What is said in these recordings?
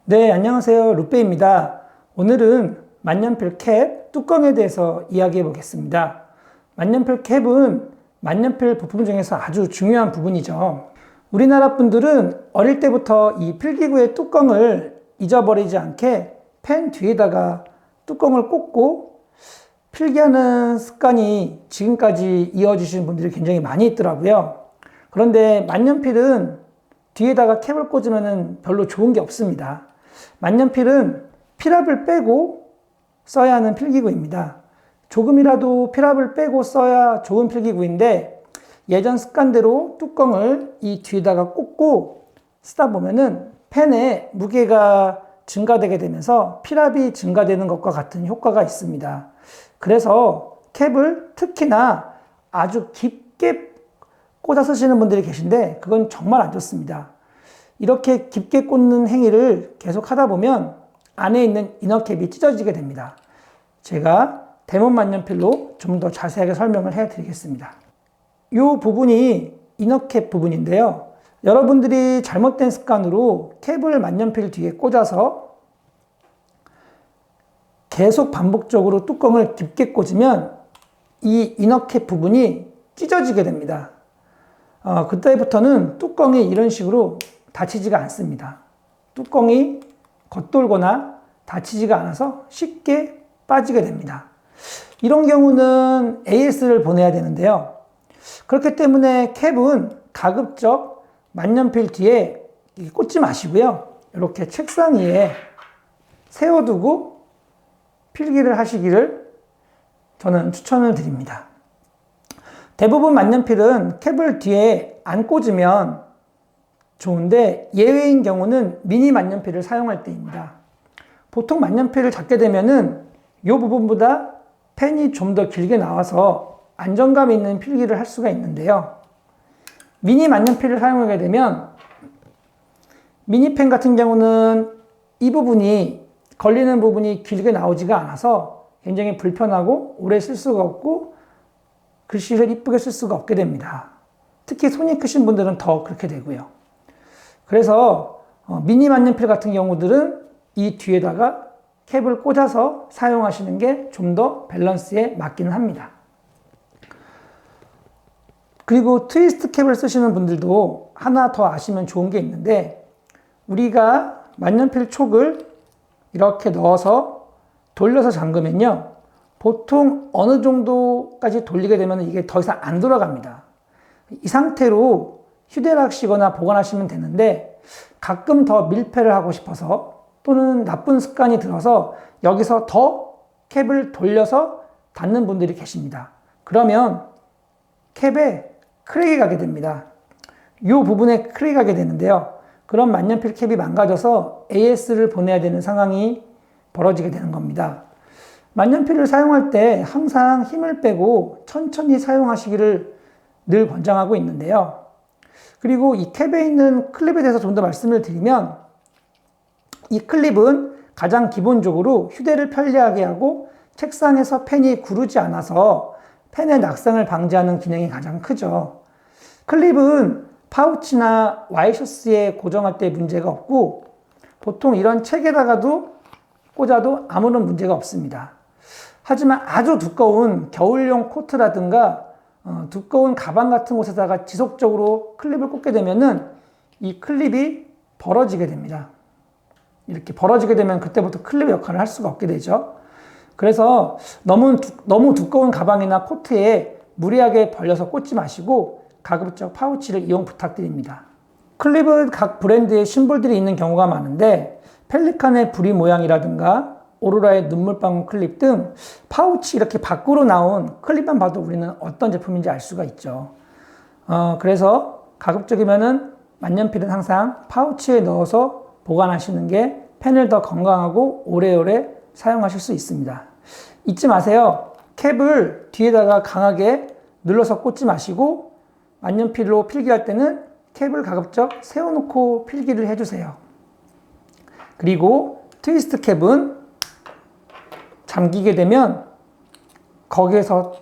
네, 안녕하세요. 루페입니다. 오늘은 만년필 캡 뚜껑에 대해서 이야기해 보겠습니다. 만년필 캡은 만년필 부품 중에서 아주 중요한 부분이죠. 우리나라 분들은 어릴 때부터 이 필기구의 뚜껑을 잊어버리지 않게 펜 뒤에다가 뚜껑을 꽂고 필기하는 습관이 지금까지 이어지시는 분들이 굉장히 많이 있더라고요. 그런데 만년필은 뒤에다가 캡을 꽂으면 별로 좋은 게 없습니다. 만년필은 필압을 빼고 써야 하는 필기구입니다. 조금이라도 필압을 빼고 써야 좋은 필기구인데 예전 습관대로 뚜껑을 이 뒤에다가 꽂고 쓰다 보면은 펜의 무게가 증가되게 되면서 필압이 증가되는 것과 같은 효과가 있습니다. 그래서 캡을 특히나 아주 깊게 꽂아 쓰시는 분들이 계신데 그건 정말 안 좋습니다. 이렇게 깊게 꽂는 행위를 계속 하다 보면 안에 있는 이너캡이 찢어지게 됩니다. 제가 데몬 만년필로 좀 더 자세하게 설명을 해 드리겠습니다. 이 부분이 이너캡 부분인데요. 여러분들이 잘못된 습관으로 캡을 만년필 뒤에 꽂아서 계속 반복적으로 뚜껑을 깊게 꽂으면 이 이너캡 부분이 찢어지게 됩니다. 그때부터는 뚜껑이 이런 식으로 닫히지가 않습니다. 뚜껑이 겉돌거나 닫히지가 않아서 쉽게 빠지게 됩니다. 이런 경우는 AS를 보내야 되는데요. 그렇기 때문에 캡은 가급적 만년필 뒤에 꽂지 마시고요. 이렇게 책상 위에 세워두고 필기를 하시기를 저는 추천을 드립니다. 대부분 만년필은 캡을 뒤에 안 꽂으면 좋은데 예외인 경우는 미니 만년필을 사용할 때입니다. 보통 만년필을 잡게 되면은 이 부분보다 펜이 좀 더 길게 나와서 안정감 있는 필기를 할 수가 있는데요. 미니 만년필을 사용하게 되면 미니펜 같은 경우는 이 부분이 걸리는 부분이 길게 나오지가 않아서 굉장히 불편하고 오래 쓸 수가 없고 글씨를 이쁘게 쓸 수가 없게 됩니다. 특히 손이 크신 분들은 더 그렇게 되고요. 그래서 미니 만년필 같은 경우들은 이 뒤에다가 캡을 꽂아서 사용하시는 게 좀 더 밸런스에 맞기는 합니다. 그리고 트위스트 캡을 쓰시는 분들도 하나 더 아시면 좋은 게 있는데 우리가 만년필 촉을 이렇게 넣어서 돌려서 잠그면요. 보통 어느 정도까지 돌리게 되면 이게 더 이상 안 돌아갑니다. 이 상태로 휴대를 하시거나 보관하시면 되는데 가끔 더 밀폐를 하고 싶어서 또는 나쁜 습관이 들어서 여기서 더 캡을 돌려서 닫는 분들이 계십니다. 그러면 캡에 크랙이 가게 됩니다. 이 부분에 크랙이 가게 되는데요. 그런 만년필 캡이 망가져서 AS를 보내야 되는 상황이 벌어지게 되는 겁니다. 만년필을 사용할 때 항상 힘을 빼고 천천히 사용하시기를 늘 권장하고 있는데요. 그리고 이 캡에 있는 클립에 대해서 좀 더 말씀을 드리면 이 클립은 가장 기본적으로 휴대를 편리하게 하고 책상에서 펜이 구르지 않아서 펜의 낙상을 방지하는 기능이 가장 크죠. 클립은 파우치나 와이셔츠에 고정할 때 문제가 없고 보통 이런 책에다가도 꽂아도 아무런 문제가 없습니다. 하지만 아주 두꺼운 겨울용 코트라든가 두꺼운 가방 같은 곳에다가 지속적으로 클립을 꽂게 되면은 이 클립이 벌어지게 됩니다. 이렇게 벌어지게 되면 그때부터 클립의 역할을 할 수가 없게 되죠. 그래서 너무 두꺼운 가방이나 코트에 무리하게 벌려서 꽂지 마시고 가급적 파우치를 이용 부탁드립니다. 클립은 각 브랜드의 심볼들이 있는 경우가 많은데 펠리칸의 부리 모양이라든가 오로라의 눈물방울 클립 등 파우치 이렇게 밖으로 나온 클립만 봐도 우리는 어떤 제품인지 알 수가 있죠. 그래서 가급적이면은 만년필은 항상 파우치에 넣어서 보관하시는 게 펜을 더 건강하고 오래오래 사용하실 수 있습니다. 잊지 마세요. 캡을 뒤에다가 강하게 눌러서 꽂지 마시고 만년필로 필기할 때는 캡을 가급적 세워놓고 필기를 해주세요. 그리고 트위스트 캡은 잠기게 되면 거기에서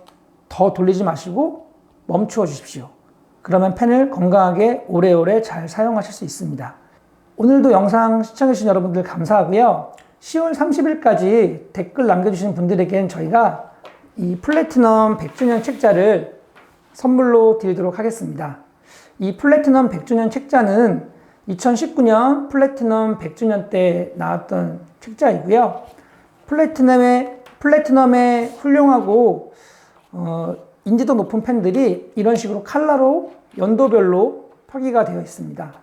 더 돌리지 마시고 멈추어 주십시오. 그러면 펜을 건강하게 오래오래 잘 사용하실 수 있습니다. 오늘도 영상 시청해주신 여러분들 감사하고요. 10월 30일까지 댓글 남겨주신 분들에게는 저희가 이 플래티넘 100주년 책자를 선물로 드리도록 하겠습니다. 이 플래티넘 100주년 책자는 2019년 플래티넘 100주년 때 나왔던 책자이고요. 플래티넘의 훌륭하고 인지도 높은 펜들이 이런 식으로 컬러로 연도별로 표기가 되어 있습니다.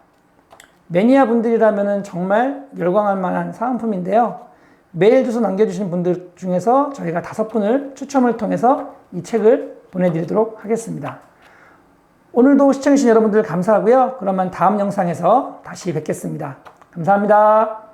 매니아 분들이라면 정말 열광할 만한 사은품인데요. 메일 주소 남겨주신 분들 중에서 저희가 5분을 추첨을 통해서 이 책을 보내드리도록 하겠습니다. 오늘도 시청해주신 여러분들 감사하고요. 그러면 다음 영상에서 다시 뵙겠습니다. 감사합니다.